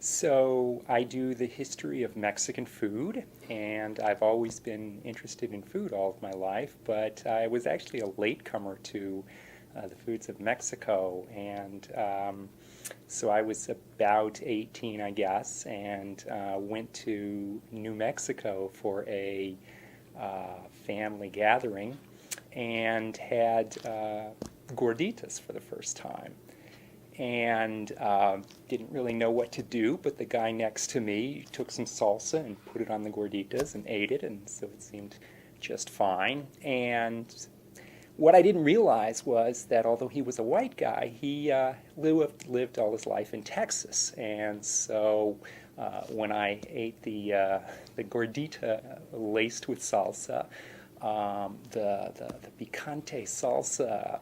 So I do the history of Mexican food, and I've always been interested in food all of my life, but I was actually a latecomer to the foods of Mexico, and so I was about 18, I guess, and went to New Mexico for a family gathering and had gorditas for the first time and didn't really know what to do, but the guy next to me took some salsa and put it on the gorditas and ate it, and so it seemed just fine. And what I didn't realize was that although he was a white guy, he lived all his life in Texas, and so when I ate the gordita laced with salsa, the picante salsa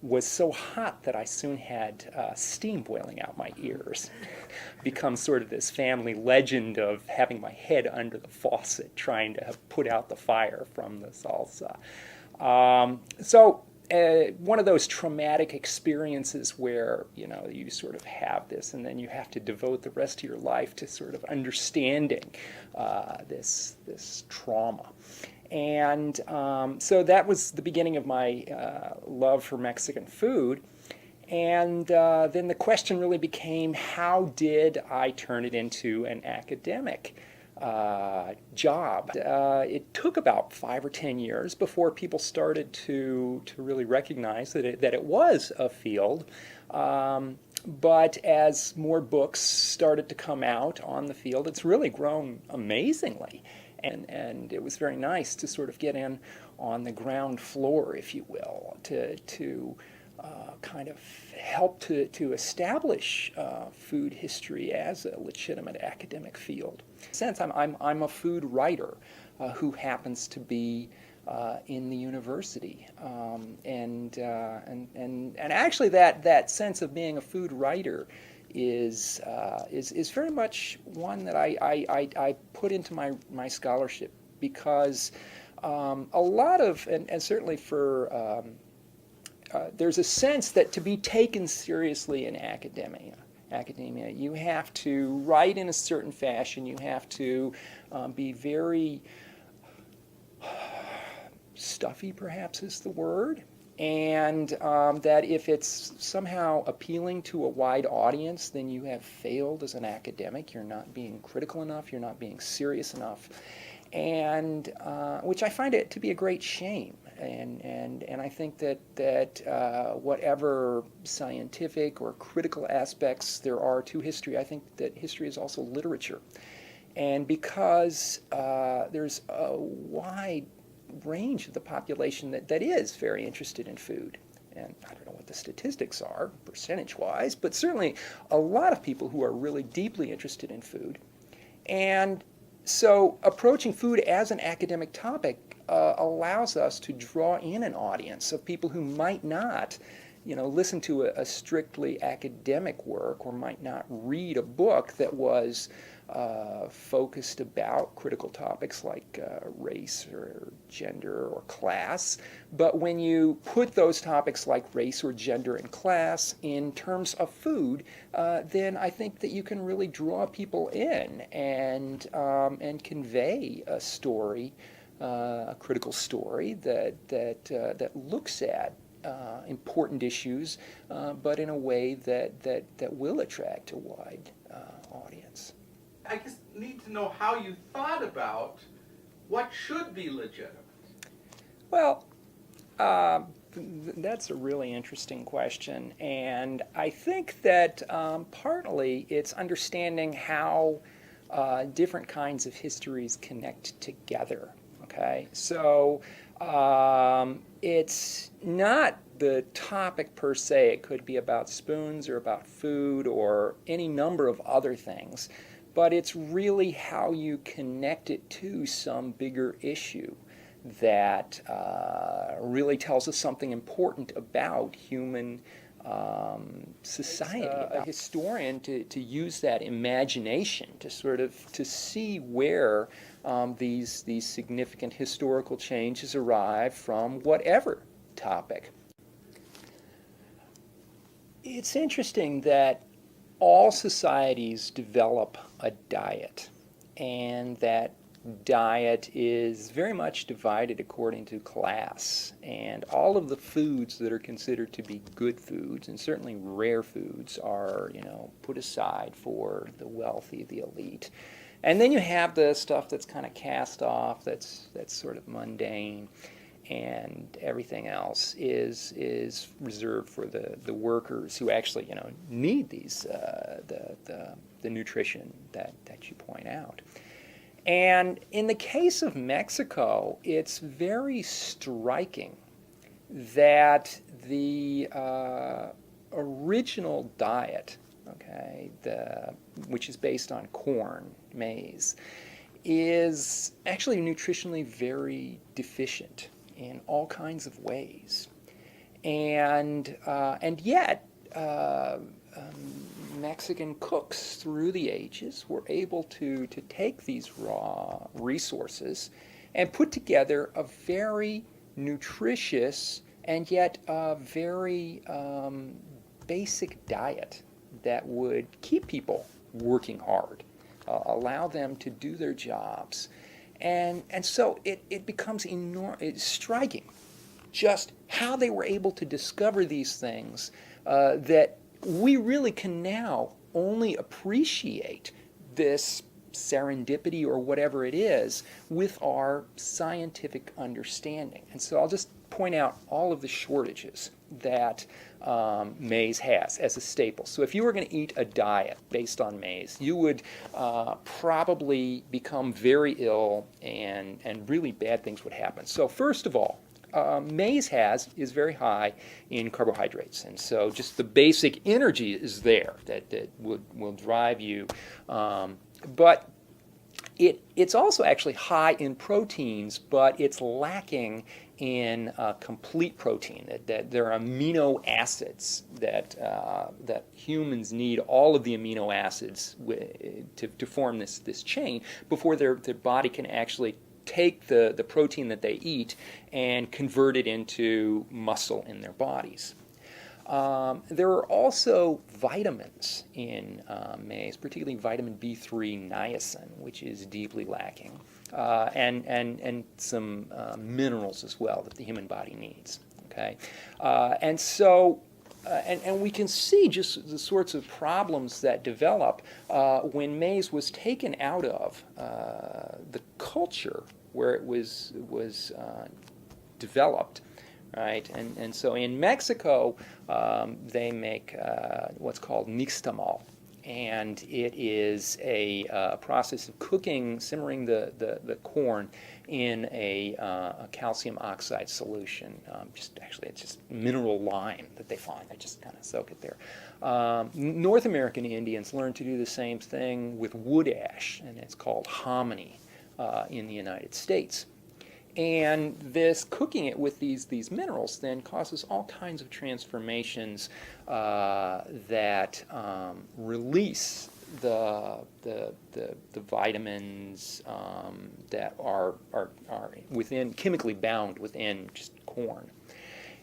was so hot that I soon had steam boiling out my ears. Become sort of this family legend of having my head under the faucet trying to put out the fire from the salsa. One of those traumatic experiences where, you sort of have this and then you have to devote the rest of your life to sort of understanding this trauma. And so that was the beginning of my love for Mexican food. And then the question really became, how did I turn it into an academic job? It took about 5 or 10 years before people started to really recognize that it was a field. But as more books started to come out on the field, it's really grown amazingly. And it was very nice to sort of get in on the ground floor, if you will, to kind of help to establish food history as a legitimate academic field. In a sense, I'm a food writer who happens to be in the university, and actually that sense of being a food writer is very much one that I put into my scholarship, because a lot of, and certainly for, there's a sense that to be taken seriously in academia, you have to write in a certain fashion, you have to be very stuffy, perhaps is the word, and that if it's somehow appealing to a wide audience, then you have failed as an academic. You're not being critical enough, you're not being serious enough, and which I find it to be a great shame. And I think that whatever scientific or critical aspects there are to history, I think that history is also literature. And because there's a wide range of the population that is very interested in food, and I don't know what the statistics are percentage-wise, but certainly a lot of people who are really deeply interested in food. And so approaching food as an academic topic allows us to draw in an audience of people who might not listen to a strictly academic work, or might not read a book that was focused about critical topics like race or gender or class. But when you put those topics like race or gender and class in terms of food, then I think that you can really draw people in and convey a story, a critical story that looks at important issues, but in a way that will attract a wide audience. I just need to know how you thought about what should be legitimate. Well, that's a really interesting question, and I think that partly it's understanding how different kinds of histories connect together. Okay, so it's not the topic per se. It could be about spoons or about food or any number of other things, but it's really how you connect it to some bigger issue that really tells us something important about human society. A historian to use that imagination to sort of to see where these significant historical changes arrive from whatever topic. It's interesting that all societies develop a diet, and that diet is very much divided according to class, and all of the foods that are considered to be good foods, and certainly rare foods, are, put aside for the wealthy, the elite. And then you have the stuff that's kind of cast off, that's sort of mundane, and everything else is reserved for the workers who actually need these the nutrition that you point out. And in the case of Mexico, it's very striking that the original diet, which is based on corn, maize, is actually nutritionally very deficient in all kinds of ways, and yet Mexican cooks through the ages were able to take these raw resources and put together a very nutritious and yet a very basic diet that would keep people working hard, allow them to do their jobs. And so it becomes it's striking just how they were able to discover these things that we really can now only appreciate this serendipity or whatever it is with our scientific understanding. And so I'll just point out all of the shortages that maize has as a staple. So if you were going to eat a diet based on maize, you would probably become very ill, and really bad things would happen. So first of all, maize is very high in carbohydrates, and so just the basic energy is there that will drive you. But it's also actually high in proteins, but it's lacking in complete protein. That there are amino acids that humans need, all of the amino acids to form this chain before their body can actually take the protein that they eat and convert it into muscle in their bodies. There are also vitamins in maize, particularly vitamin B3 niacin, which is deeply lacking, and some minerals as well that the human body needs. And so and we can see just the sorts of problems that develop when maize was taken out of the culture where it was developed, right? And so in Mexico, they make what's called nixtamal, and it is a process of cooking, simmering the corn in a calcium oxide solution. It's just mineral lime that they find. They just kind of soak it there. North American Indians learned to do the same thing with wood ash, and it's called hominy in the United States. And this cooking it with these minerals then causes all kinds of transformations that release the vitamins that are chemically bound within just corn,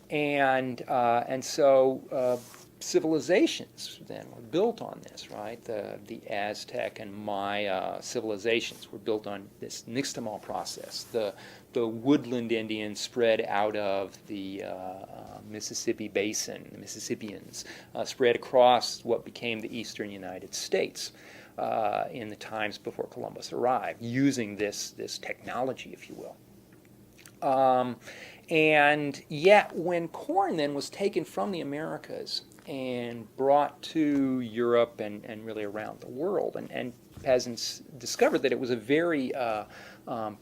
and so civilizations then were built on this, right? The Aztec and Maya civilizations were built on this nixtamal process. The woodland Indians spread out of the Mississippi Basin, the Mississippians spread across what became the eastern United States in the times before Columbus arrived, using this technology, if you will. And yet, when corn then was taken from the Americas and brought to Europe and really around the world, and peasants discovered that it was a very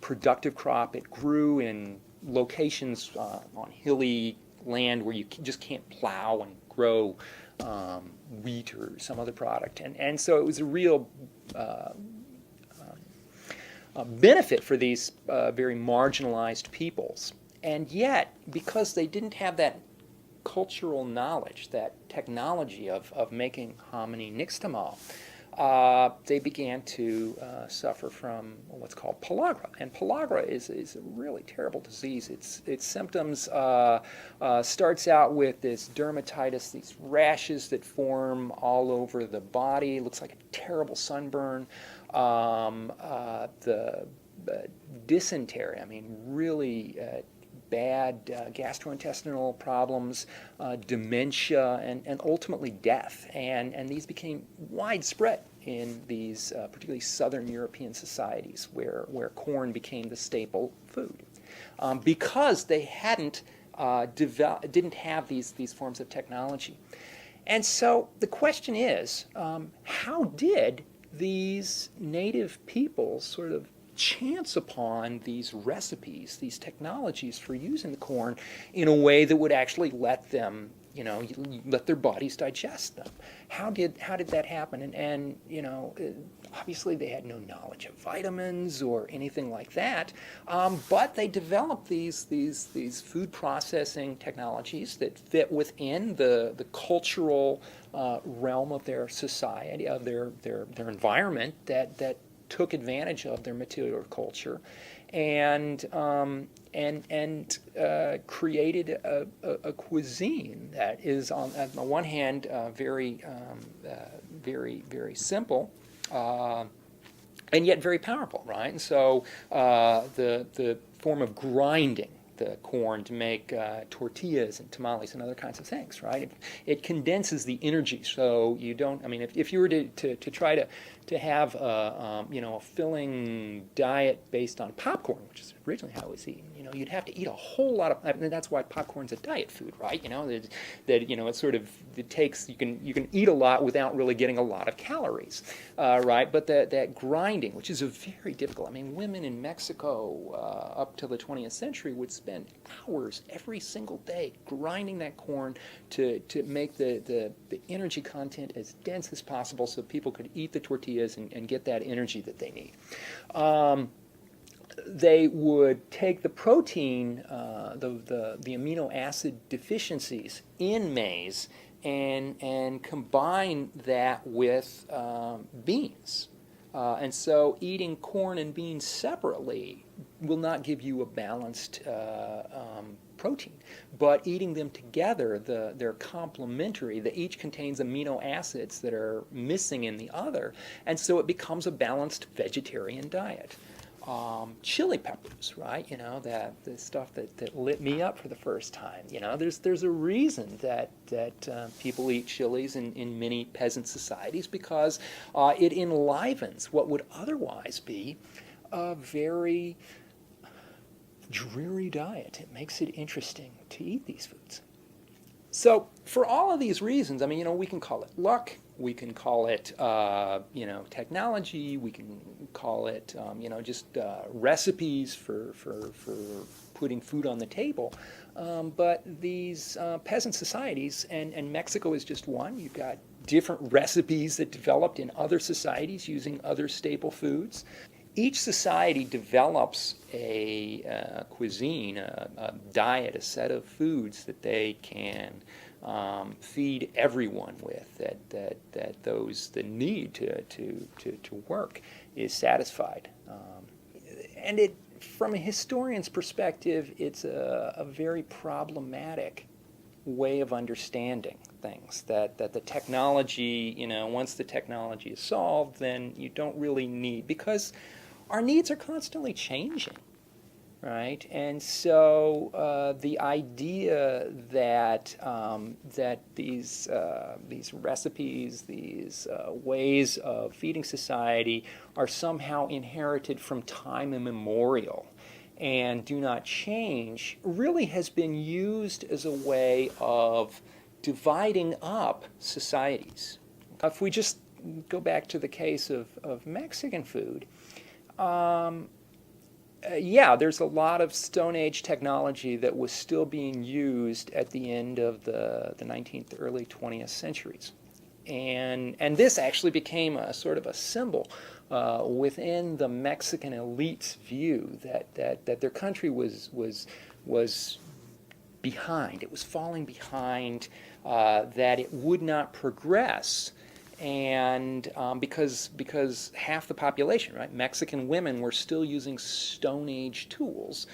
productive crop. It grew in locations on hilly land where you just can't plow and grow wheat or some other product. And so it was a real benefit for these very marginalized peoples. And yet, because they didn't have that cultural knowledge, that technology of making hominy nixtamal, they began to suffer from what's called pellagra. And pellagra is a really terrible disease. Its symptoms starts out with this dermatitis, these rashes that form all over the body. It looks like a terrible sunburn. The dysentery, I mean, really bad gastrointestinal problems, dementia, and ultimately death. And these became widespread in these particularly southern European societies where corn became the staple food, because they didn't have these forms of technology. And so the question is, how did these native peoples sort of chance upon these recipes, these technologies for using the corn in a way that would actually let them, let their bodies digest them? How did that happen? And obviously they had no knowledge of vitamins or anything like that, but they developed these food processing technologies that fit within the cultural realm of their society, of their environment, that took advantage of their material culture, and created a cuisine that is on the one hand very simple, and yet very powerful, right? And so the form of grinding the corn to make tortillas and tamales and other kinds of things, right? It condenses the energy, so you don't. I mean, if you were to try to have a filling diet based on popcorn, which is originally how it was eaten, you'd have to eat a whole lot of. I mean, that's why popcorn's a diet food, right? It takes you can eat a lot without really getting a lot of calories, right? But that grinding, which is a very difficult. I mean, women in Mexico up to the 20th century would spend hours every single day grinding that corn to make the energy content as dense as possible, so people could eat the tortillas and get that energy that they need. They would take the protein, the amino acid deficiencies in maize, and combine that with beans. And so eating corn and beans separately will not give you a balanced protein. But eating them together, they're complementary. Each contains amino acids that are missing in the other. And so it becomes a balanced vegetarian diet. Chili peppers, right? The stuff that lit me up for the first time. There's a reason that people eat chilies in many peasant societies, because it enlivens what would otherwise be a very dreary diet. It makes it interesting to eat these foods. So for all of these reasons, I mean, we can call it luck, we can call it, technology, we can call it, just recipes for putting food on the table. But these peasant societies, and Mexico is just one, you've got different recipes that developed in other societies using other staple foods. Each society develops a cuisine, a diet, a set of foods that they can feed everyone with. The need to work is satisfied, and from a historian's perspective, it's a very problematic way of understanding things. That the technology, once the technology is solved, then you don't really need, because our needs are constantly changing, right? And so the idea that these recipes, these ways of feeding society are somehow inherited from time immemorial and do not change really has been used as a way of dividing up societies. If we just go back to the case of Mexican food, there's a lot of Stone Age technology that was still being used at the end of the 19th, early 20th centuries. And this actually became a sort of a symbol within the Mexican elite's view that their country was behind. It was falling behind, that it would not progress. And because half the population, right, Mexican women were still using Stone Age tools,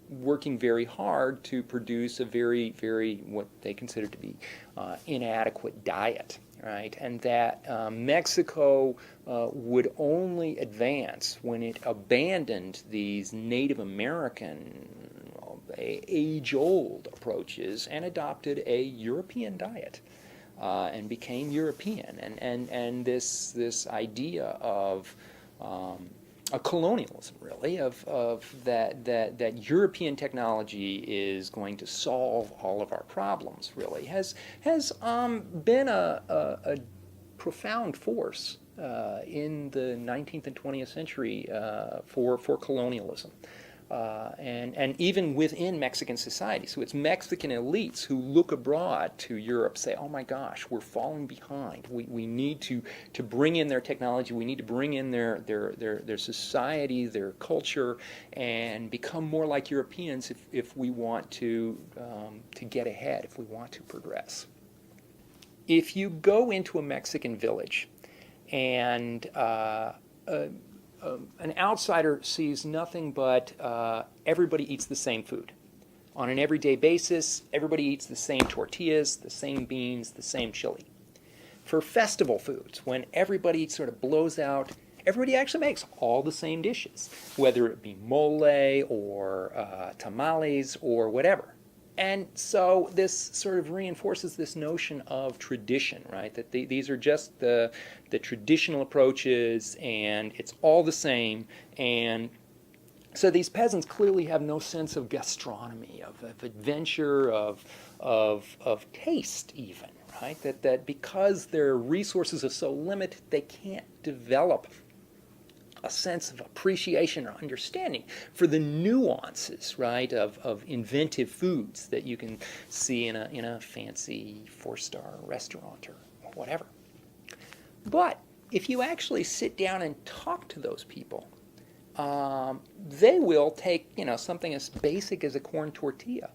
working very hard to produce a very, very, what they considered to be inadequate diet, right? And that Mexico would only advance when it abandoned these Native American, age-old approaches and adopted a European diet. And became European, and this idea of a colonialism, really, of that European technology is going to solve all of our problems, really, has been a profound force in the 19th and 20th century for colonialism. And even within Mexican society. So it's Mexican elites who look abroad to Europe, say, oh my gosh, we're falling behind. We need to bring in their technology, we need to bring in their society, their culture, and become more like Europeans if we want to get ahead, if we want to progress. If you go into a Mexican village and an outsider sees nothing but everybody eats the same food. On an everyday basis, everybody eats the same tortillas, the same beans, the same chili. For festival foods, when everybody sort of blows out, everybody actually makes all the same dishes, whether it be mole or tamales or whatever. And so this sort of reinforces this notion of tradition, right? That these are just the traditional approaches, and it's all the same. And so these peasants clearly have no sense of gastronomy, of adventure, of taste, even, right? That because their resources are so limited, they can't develop a sense of appreciation or understanding for the nuances, right, of inventive foods that you can see in a fancy 4-star restaurant or whatever. But if you actually sit down and talk to those people, they will take something as basic as a corn tortilla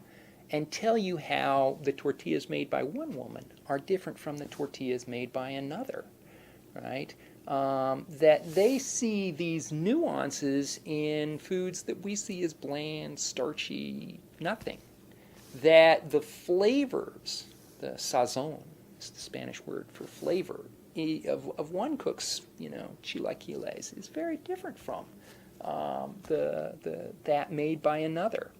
and tell you how the tortillas made by one woman are different from the tortillas made by another, right? That they see these nuances in foods that we see as bland, starchy, nothing. That the flavors, the sazon is the Spanish word for flavor, of one cook's chilaquiles is very different from that made by another.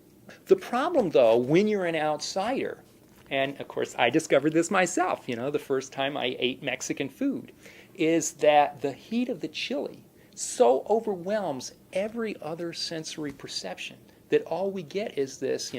The problem, though, when you're an outsider, and of course I discovered this myself, the first time I ate Mexican food, is that the heat of the chili so overwhelms every other sensory perception that all we get is this,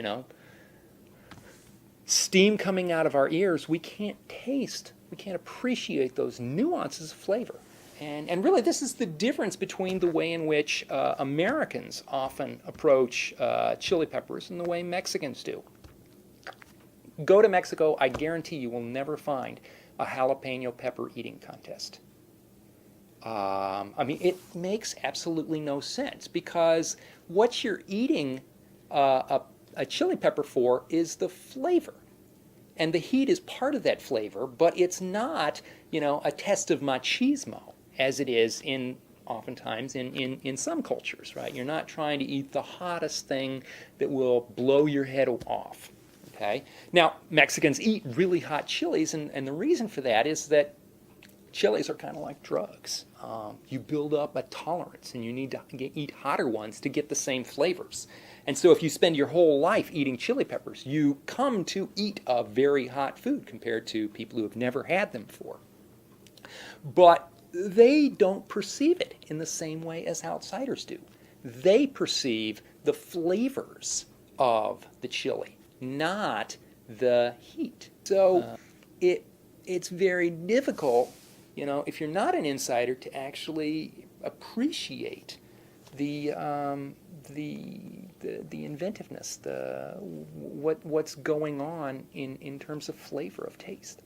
steam coming out of our ears. We can't taste, we can't appreciate those nuances of flavor. And really, this is the difference between the way in which Americans often approach chili peppers and the way Mexicans do. Go to Mexico, I guarantee you will never find a jalapeno pepper eating contest. It makes absolutely no sense, because what you're eating a chili pepper for is the flavor. And the heat is part of that flavor, but it's not, a test of machismo, as it is oftentimes in some cultures, right? You're not trying to eat the hottest thing that will blow your head off, okay? Now, Mexicans eat really hot chilies, and the reason for that is that chilies are kind of like drugs. You build up a tolerance, and you need to eat hotter ones to get the same flavors. And so if you spend your whole life eating chili peppers, you come to eat a very hot food compared to people who have never had them before. But they don't perceive it in the same way as outsiders do. They perceive the flavors of the chili, not the heat. So it's very difficult, if you're not an insider, to actually appreciate the inventiveness, what's going on in terms of flavor of taste.